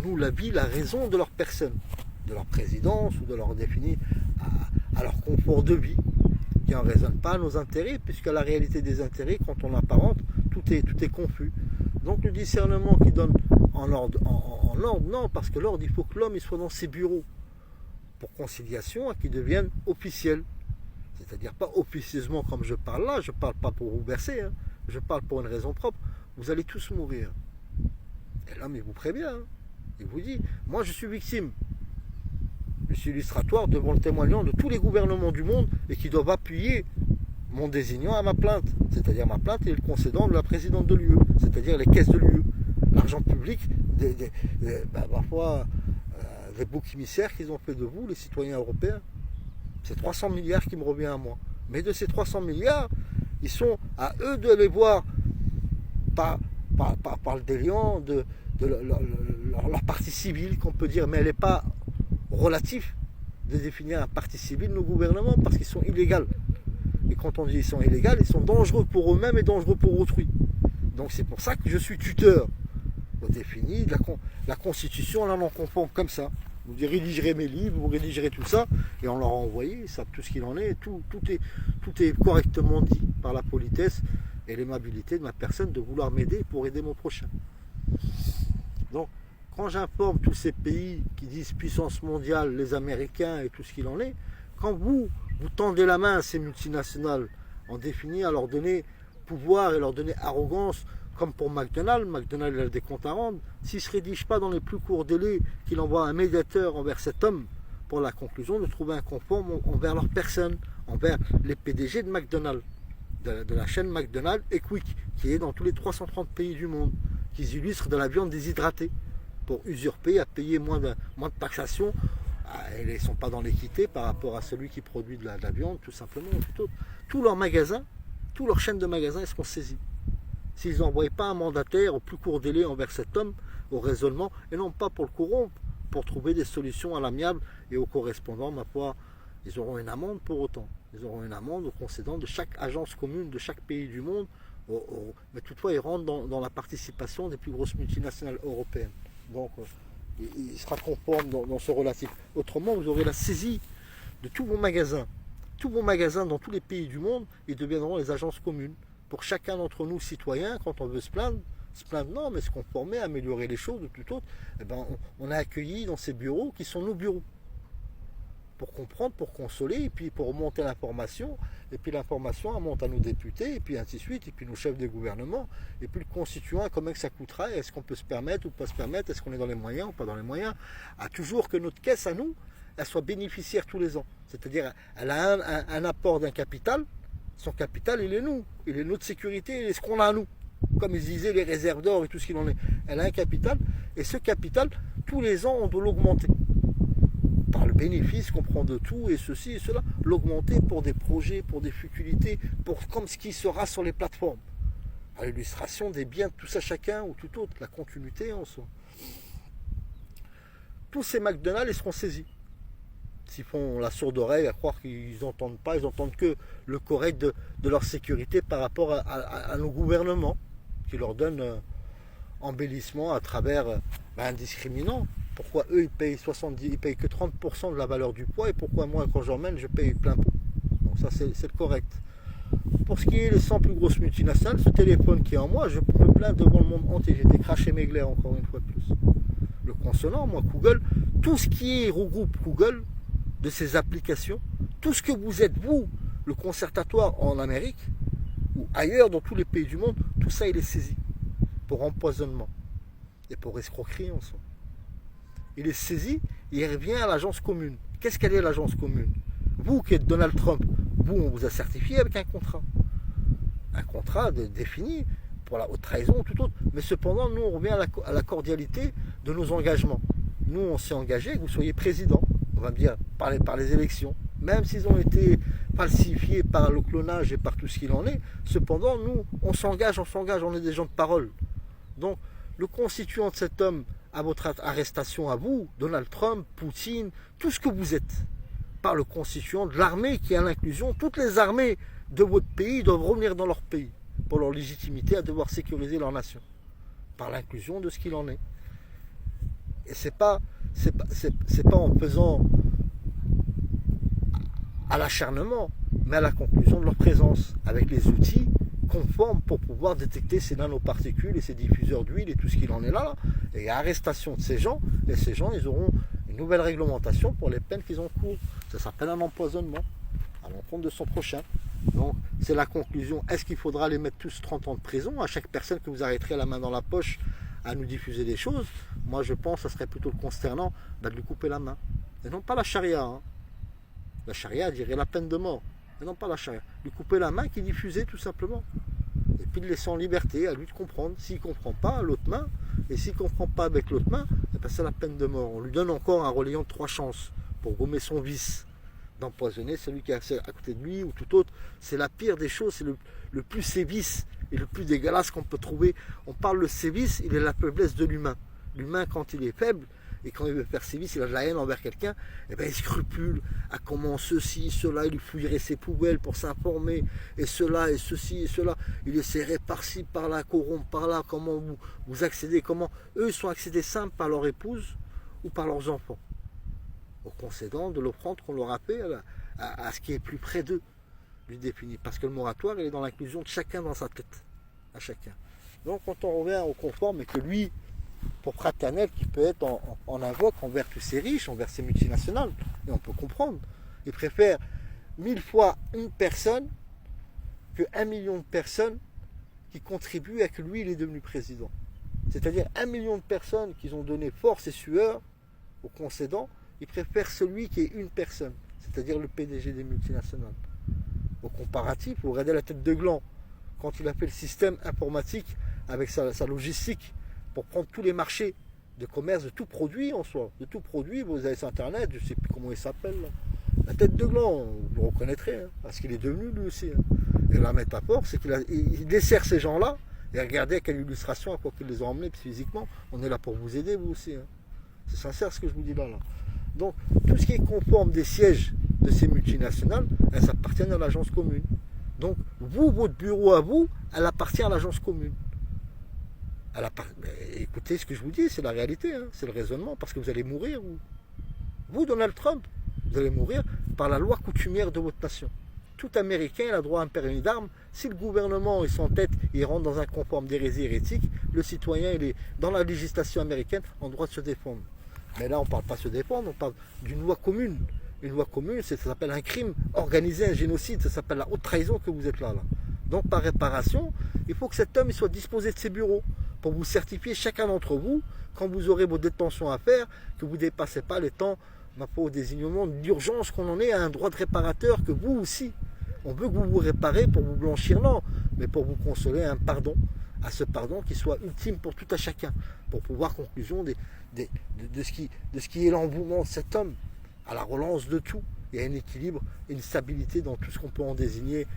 nous la vie, la raison de leur personne, de leur présidence ou de leur définir à leur confort de vie, qui n'en raisonne pas à nos intérêts, puisque la réalité des intérêts, quand on l'apparente, tout est confus. Donc le discernement qui donne en ordre, non, parce que l'ordre, il faut que l'homme il soit dans ses bureaux pour conciliation, qui devienne officiel. C'est-à-dire pas officieusement comme je parle là, je ne parle pas pour vous bercer, hein, je parle pour une raison propre. Vous allez tous mourir. Et l'homme, il vous prévient, hein, il vous dit, moi je suis victime. Je suis illustratoire devant le témoignage de tous les gouvernements du monde et qui doivent appuyer mon désignant à ma plainte. C'est-à-dire ma plainte est le concédant de la présidente de l'UE, c'est-à-dire les caisses de l'UE. L'argent public, parfois des boucs émissaires qu'ils ont fait de vous, les citoyens européens. C'est 300 milliards qui me revient à moi. Mais de ces 300 milliards, ils sont à eux de les voir par le déliant de leur partie civile, qu'on peut dire, mais elle n'est pas relative de définir un parti civil, nos gouvernements, parce qu'ils sont illégaux. Et quand on dit qu'ils sont illégaux, ils sont dangereux pour eux-mêmes et dangereux pour autrui. Donc c'est pour ça que je suis tuteur. On définit la Constitution, on en confond comme ça. Vous rédigerez mes livres, vous rédigerez tout ça, et on leur a envoyé, ils savent tout ce qu'il en est, tout est correctement dit par la politesse et l'aimabilité de ma personne de vouloir m'aider pour aider mon prochain. Donc, quand j'informe tous ces pays qui disent puissance mondiale, les Américains et tout ce qu'il en est, quand vous tendez la main à ces multinationales en définit à leur donner pouvoir et leur donner arrogance, comme pour McDonald's, McDonald's a des comptes à rendre, s'il ne se rédige pas dans les plus courts délais, qu'il envoie un médiateur envers cet homme pour la conclusion de trouver un conforme envers leur personne, envers les PDG de McDonald's, de la chaîne McDonald's et Quick, qui est dans tous les 330 pays du monde, qui illustrent de la viande déshydratée, pour usurper, à payer moins de taxation. Ils ne sont pas dans l'équité par rapport à celui qui produit de la viande, tout simplement. Tous leurs magasins, toutes leurs chaînes de magasins, ils seront saisis. S'ils n'envoient pas un mandataire au plus court délai envers cet homme, au raisonnement, et non pas pour le corrompre, pour trouver des solutions à l'amiable et au correspondant, ma foi, ils auront une amende pour autant. Ils auront une amende au concédant de chaque agence commune de chaque pays du monde, mais toutefois ils rentrent dans la participation des plus grosses multinationales européennes. Donc il sera conforme dans ce relatif. Autrement, vous aurez la saisie de tous vos magasins. Tous vos magasins dans tous les pays du monde, ils deviendront les agences communes. Pour chacun d'entre nous, citoyens, quand on veut se plaindre non, mais se conformer, améliorer les choses de tout autre, eh ben, on est accueillis dans ces bureaux qui sont nos bureaux. Pour comprendre, pour consoler, et puis pour remonter l'information, et puis l'information elle monte à nos députés, et puis ainsi de suite, et puis nos chefs des gouvernements, et puis le constituant, combien que ça coûtera, est-ce qu'on peut se permettre ou pas se permettre, est-ce qu'on est dans les moyens ou pas dans les moyens, à toujours que notre caisse à nous, elle soit bénéficiaire tous les ans. C'est-à-dire, elle a un apport d'un capital, son capital, il est nous, il est notre sécurité, il est ce qu'on a à nous. Comme ils disaient, les réserves d'or et tout ce qu'il en est. Elle a un capital, et ce capital, tous les ans, on doit l'augmenter. Par le bénéfice qu'on prend de tout, et ceci et cela, l'augmenter pour des projets, pour des futilités, comme ce qui sera sur les plateformes. À l'illustration des biens de tout ça chacun, ou tout autre, la continuité en soi. Tous ces McDonald's, ils seront saisis. S'ils font la sourde oreille à croire qu'ils n'entendent pas, ils n'entendent que le correct de leur sécurité par rapport à nos gouvernements, qui leur donnent embellissement à travers un discriminant. Pourquoi eux ils payent que 30% de la valeur du poids, et pourquoi moi quand j'emmène je paye plein pot. Donc ça c'est le correct. Pour ce qui est des 100 plus grosses multinationales, ce téléphone qui est en moi, je peux me plaindre devant le monde entier. J'ai été craché mes glaires encore une fois de plus. Le consonant, moi Google, tout ce qui regroupe Google, de ces applications, tout ce que vous êtes, vous, le concertatoire en Amérique, ou ailleurs dans tous les pays du monde, tout ça il est saisi pour empoisonnement et pour escroquerie en soi. Il est saisi, il revient à l'agence commune. Qu'est-ce qu'elle est l'agence commune? Vous qui êtes Donald Trump, vous on vous a certifié avec un contrat. Un contrat défini pour la haute trahison ou tout autre. Mais cependant, nous on revient à la cordialité de nos engagements. Nous on s'est engagé que vous soyez président. On va me dire, par les élections, même s'ils ont été falsifiés par le clonage et par tout ce qu'il en est, cependant, nous, on s'engage, on est des gens de parole. Donc, le constituant de cet homme à votre arrestation à vous, Donald Trump, Poutine, tout ce que vous êtes, par le constituant de l'armée qui est à l'inclusion, toutes les armées de votre pays doivent revenir dans leur pays, pour leur légitimité à devoir sécuriser leur nation, par l'inclusion de ce qu'il en est. Et c'est pas en faisant à l'acharnement, mais à la conclusion de leur présence, avec les outils conformes pour pouvoir détecter ces nanoparticules et ces diffuseurs d'huile et tout ce qu'il en est là. Et arrestation de ces gens, et ces gens, ils auront une nouvelle réglementation pour les peines qu'ils encourent. Ça s'appelle un empoisonnement à l'encontre de son prochain. Donc, c'est la conclusion. Est-ce qu'il faudra les mettre tous 30 ans de prison à chaque personne que vous arrêterez la main dans la poche à nous diffuser des choses? Moi, je pense que ce serait plutôt le consternant de lui couper la main. Et non pas la charia. Hein. La charia dirait la peine de mort. Et non pas la charia. Lui couper la main qui diffusait tout simplement. Et puis de laisser en liberté, à lui de comprendre. S'il ne comprend pas, l'autre main. Et s'il ne comprend pas avec l'autre main, c'est la peine de mort. On lui donne encore un relayant de 3 chances pour gommer son vice. D'empoisonner celui qui est à côté de lui ou tout autre. C'est la pire des choses, c'est le plus sévice et le plus dégueulasse qu'on peut trouver. On parle de sévice, il est la faiblesse de l'humain. L'humain, quand il est faible et quand il veut faire sévice, il a de la haine envers quelqu'un, et ben il scrupule à comment ceci, cela, il fouillerait ses poubelles pour s'informer, et cela, et ceci, et cela. Il essaierait par-ci, par-là, corrompre, par-là, comment vous accédez, comment eux ils sont accédés simples par leur épouse ou par leurs enfants. Au concédant de l'offrande qu'on leur a fait à ce qui est plus près d'eux, lui défini. Parce que le moratoire, il est dans l'inclusion de chacun dans sa tête, à chacun. Donc quand on revient au conforme et que lui, pour fraternel, qui peut être en invoque envers tous ces riches, envers ces multinationales, et on peut comprendre, il préfère 1000 fois une personne que 1 million de personnes qui contribuent à que lui, il est devenu président. C'est-à-dire 1 million de personnes qui ont donné force et sueur au concédant, il préfère celui qui est une personne, c'est-à-dire le PDG des multinationales. Au comparatif, vous regardez la tête de gland, quand il a fait le système informatique avec sa logistique pour prendre tous les marchés de commerce de tout produit en soi, de tout produit, vous avez sur Internet, je ne sais plus comment il s'appelle, là. La tête de gland, vous le reconnaîtrez, hein, parce qu'il est devenu lui aussi. Hein. Et la métaphore, c'est qu'il dessert ces gens-là, et regardez quelle illustration, à quoi qu'ils les ont emmenés physiquement, on est là pour vous aider, vous aussi. Hein. C'est sincère ce que je vous dis là. Donc, tout ce qui est conforme des sièges de ces multinationales, elles appartiennent à l'agence commune. Donc, vous, votre bureau à vous, elle appartient à l'agence commune. Écoutez ce que je vous dis, c'est la réalité, hein, c'est le raisonnement, parce que vous allez mourir, vous, Donald Trump, vous allez mourir par la loi coutumière de votre nation. Tout Américain a droit à un permis d'armes. Si le gouvernement est sans tête, il rentre dans un conforme d'hérésie hérétique, le citoyen, il est dans la législation américaine en droit de se défendre. Mais là, on ne parle pas de se défendre, on parle d'une loi commune. Une loi commune, ça s'appelle un crime organisé, un génocide, ça s'appelle la haute trahison que vous êtes là. Donc, par réparation, il faut que cet homme il soit disposé de ses bureaux pour vous certifier, chacun d'entre vous, quand vous aurez vos détentions à faire, que vous ne dépassez pas les temps, au désignement d'urgence qu'on en est à un droit de réparateur, que vous aussi, on veut que vous vous réparez pour vous blanchir, non, mais pour vous consoler un pardon, à ce pardon qui soit ultime pour tout à chacun, pour pouvoir conclusion de ce qui est l'envouement de cet homme, à la relance de tout, et à un équilibre et une stabilité dans tout ce qu'on peut en désigner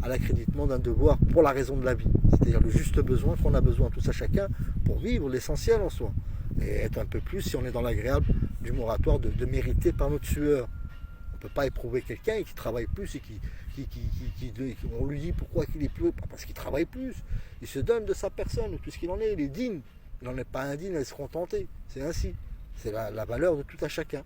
à l'accréditement d'un devoir pour la raison de la vie, c'est-à-dire le juste besoin qu'on a besoin tous à chacun pour vivre l'essentiel en soi, et être un peu plus, si on est dans l'agréable du moratoire, de mériter par notre sueur. On ne peut pas éprouver quelqu'un qui travaille plus et on lui dit pourquoi il est plus, parce qu'il travaille plus, il se donne de sa personne, tout ce qu'il en est, il est digne, il n'en est pas indigne à se contenter, c'est ainsi, c'est la valeur de tout à chacun.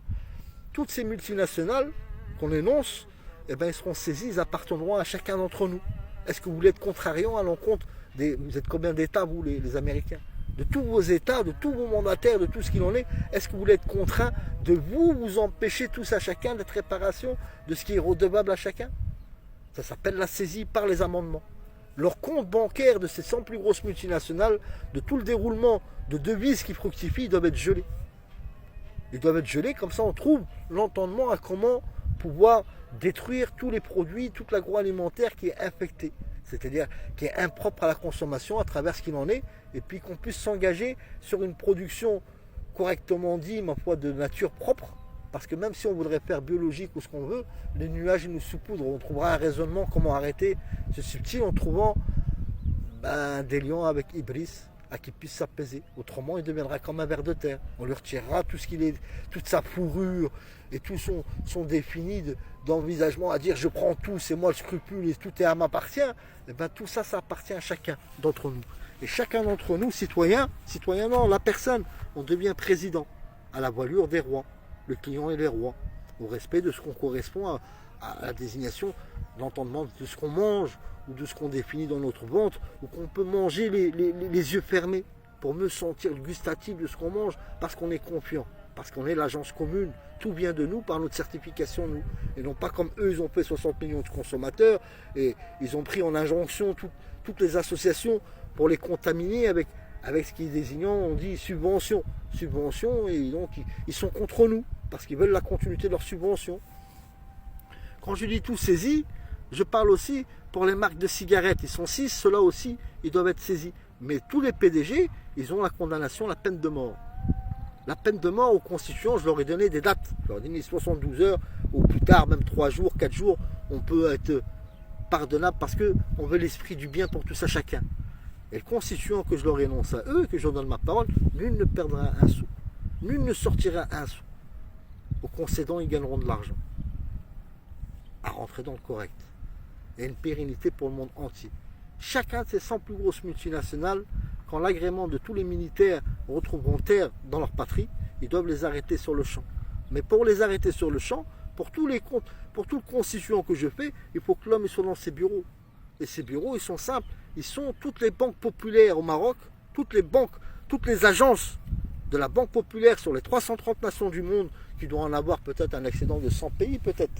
Toutes ces multinationales qu'on énonce, eh ben, ils seront saisis, ils appartiendront à chacun d'entre nous. Est-ce que vous voulez être contrariant à l'encontre vous êtes combien d'États, vous, les Américains? De tous vos États, de tous vos mandataires, de tout ce qu'il en est, est-ce que vous voulez être contraint de vous empêcher tous à chacun d'être réparation de ce qui est redevable à chacun? Ça s'appelle la saisie par les amendements. Leur compte bancaire de ces 100 plus grosses multinationales, de tout le déroulement de devises qui fructifient, ils doivent être gelés. Ils doivent être gelés, comme ça on trouve l'entendement à comment pouvoir détruire tous les produits, tout l'agroalimentaire qui est infecté, c'est-à-dire qui est impropre à la consommation à travers ce qu'il en est, et puis qu'on puisse s'engager sur une production correctement dit, ma foi, de nature propre, parce que même si on voudrait faire biologique ou ce qu'on veut, les nuages ils nous saupoudrent, on trouvera un raisonnement, comment arrêter ce subtil en trouvant des lions avec Ibris, à qui puisse s'apaiser. Autrement, il deviendra comme un ver de terre. On lui retirera tout ce qu'il est, toute sa fourrure et tout son défini d'envisagement à dire je prends tout, c'est moi le scrupule et tout est à m'appartient. Et bien tout ça, ça appartient à chacun d'entre nous. Et chacun d'entre nous, citoyen non, la personne, on devient président. à la voilure des rois. Le client et les rois, au respect de ce qu'on correspond à la désignation, l'entendement de ce qu'on mange ou de ce qu'on définit dans notre ventre, ou qu'on peut manger les yeux fermés pour mieux sentir le gustatif de ce qu'on mange, parce qu'on est confiant, parce qu'on est l'agence commune. Tout vient de nous par notre certification, nous. Et non pas comme eux, ils ont fait 60 millions de consommateurs et ils ont pris en injonction toutes les associations pour les contaminer avec ce qui est désignant, on dit subvention. Subvention, et donc ils sont contre nous, parce qu'ils veulent la continuité de leur subvention. Quand je dis tout saisi, je parle aussi pour les marques de cigarettes. Ils sont 6, ceux-là aussi, ils doivent être saisis. Mais tous les PDG, ils ont la condamnation, la peine de mort. La peine de mort aux constituants, je leur ai donné des dates. Je leur ai donné 72 heures, ou plus tard, même 3 jours, 4 jours, on peut être pardonnable parce qu'on veut l'esprit du bien pour tout ça chacun. Et le constituant que je leur énonce à eux, que je leur donne ma parole, nul ne perdra un sou. Nul ne sortira un sou. Aux concédants, ils gagneront de l'argent. À rentrer dans le correct. Et une pérennité pour le monde entier. Chacun de ces 100 plus grosses multinationales, quand l'agrément de tous les militaires retrouveront terre dans leur patrie, ils doivent les arrêter sur le champ. Mais pour les arrêter sur le champ, pour tous les comptes, pour tout le constituant que je fais, il faut que l'homme soit dans ses bureaux. Et ces bureaux, ils sont simples. Ils sont toutes les banques populaires au Maroc, toutes les banques, toutes les agences de la Banque populaire sur les 330 nations du monde, qui doivent en avoir peut-être un excédent de 100 pays, peut-être,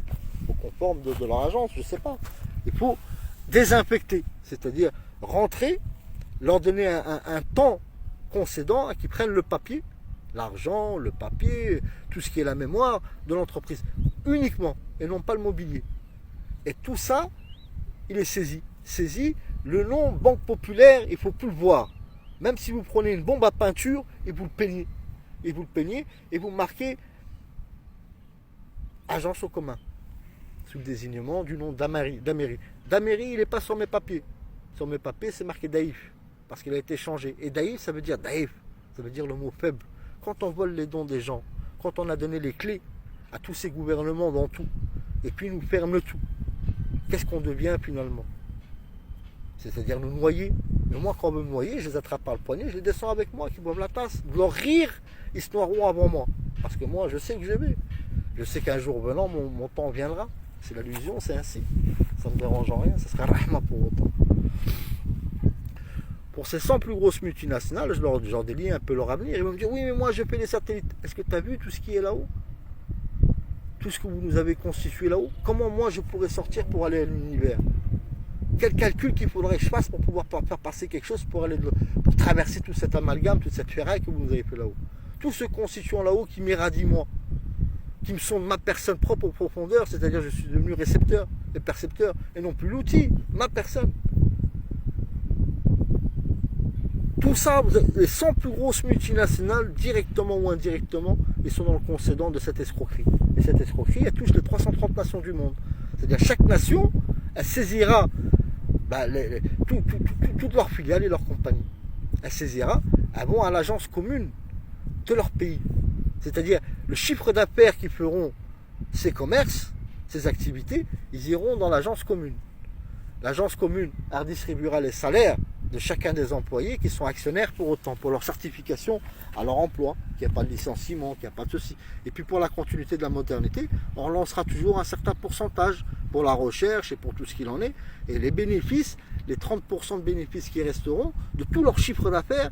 au conforme de leur agence, je ne sais pas. Il faut désinfecter, c'est-à-dire rentrer, leur donner un temps concédant à qu'ils prennent le papier, l'argent, le papier, tout ce qui est la mémoire de l'entreprise, uniquement, et non pas le mobilier. Et tout ça, il est saisi. Saisi, le nom Banque Populaire, il ne faut plus le voir. Même si vous prenez une bombe à peinture et vous le peignez. Et vous le peignez et vous marquez agence au commun. Sous le désignement du nom d'Améry. D'Améry, il n'est pas sur mes papiers. Sur mes papiers, c'est marqué Daïf. Parce qu'il a été changé. Et Daïf, ça veut dire Daïf. Ça veut dire le mot faible. Quand on vole les dons des gens, quand on a donné les clés à tous ces gouvernements dans tout, et puis ils nous ferment le tout, qu'est-ce qu'on devient finalement? C'est-à-dire nous noyer. Mais moi, quand on veut me noyer, je les attrape par le poignet, je les descends avec moi, qui boivent la tasse. De leur rire, ils se noieront avant moi. Parce que moi, je sais que je vais. Je sais qu'un jour venant, mon temps viendra. C'est l'allusion, c'est ainsi. Ça ne me dérange en rien, ça sera rahma pour autant. Pour ces 100 plus grosses multinationales, je leur délie un peu leur avenir. Ils vont me dire, oui, mais moi, je fais les satellites. Est-ce que tu as vu tout ce qui est là-haut? Tout ce que vous nous avez constitué là-haut? Comment moi, je pourrais sortir pour aller à l'univers? Quel calcul qu'il faudrait que je fasse pour pouvoir faire passer quelque chose pour traverser tout cet amalgame, toute cette ferraille que vous nous avez fait là-haut. Tout ce constituant là-haut qui m'irradie moi, qui me sonde ma personne propre aux profondeurs, c'est-à-dire je suis devenu récepteur et percepteur, et non plus l'outil, ma personne. Tout ça, les 100 plus grosses multinationales, directement ou indirectement, ils sont dans le concédant de cette escroquerie. Et cette escroquerie, elle touche les 330 nations du monde. C'est-à-dire chaque nation, elle saisira toutes leurs filiales et leurs compagnies. Elle saisira, elles vont à l'agence commune de leur pays. C'est-à-dire le chiffre d'affaires qu'ils feront ces commerces, ces activités, ils iront dans l'agence commune. L'agence commune, elle redistribuera les salaires de chacun des employés qui sont actionnaires pour autant, pour leur certification à leur emploi, qu'il n'y a pas de licenciement, qu'il n'y a pas de ceci. Et puis pour la continuité de la modernité, on relancera toujours un certain pourcentage pour la recherche et pour tout ce qu'il en est. Et les bénéfices, les 30% de bénéfices qui resteront, de tout leur chiffre d'affaires,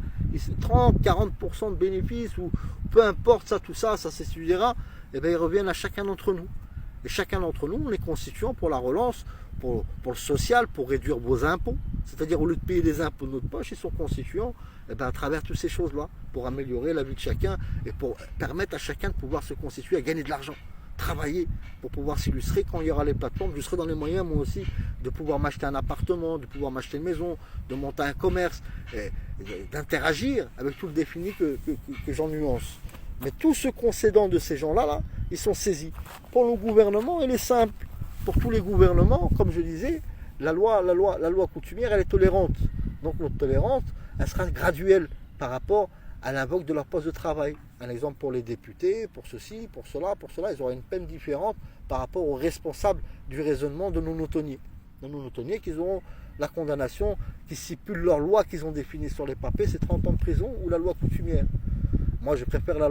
30, 40% de bénéfices, ou peu importe ça, tout ça, ça s'étudiera, et bien ils reviennent à chacun d'entre nous. Et chacun d'entre nous, on est constituant pour la relance, pour le social, pour réduire vos impôts. C'est-à-dire, au lieu de payer des impôts de notre poche, ils sont constituants à travers toutes ces choses-là, pour améliorer la vie de chacun et pour permettre à chacun de pouvoir se constituer, à gagner de l'argent, travailler pour pouvoir s'illustrer quand il y aura les plateformes. Je serai dans les moyens, moi aussi, de pouvoir m'acheter un appartement, de pouvoir m'acheter une maison, de monter un commerce, d'interagir avec tout le défini que j'en nuance. Mais tout ce concédant de ces gens-là, ils sont saisis. Pour le gouvernement, il est simple. Pour tous les gouvernements, comme je disais, la loi coutumière, elle est tolérante. Donc notre tolérance, elle sera graduelle par rapport à l'invoque de leur poste de travail. Un exemple pour les députés, pour ceci, pour cela, ils auront une peine différente par rapport aux responsables du raisonnement de nos notonniers. De nos notonniers qu'ils auront la condamnation qui stipule leur loi qu'ils ont définie sur les papiers, c'est 30 ans de prison ou la loi coutumière. Moi, je préfère la loi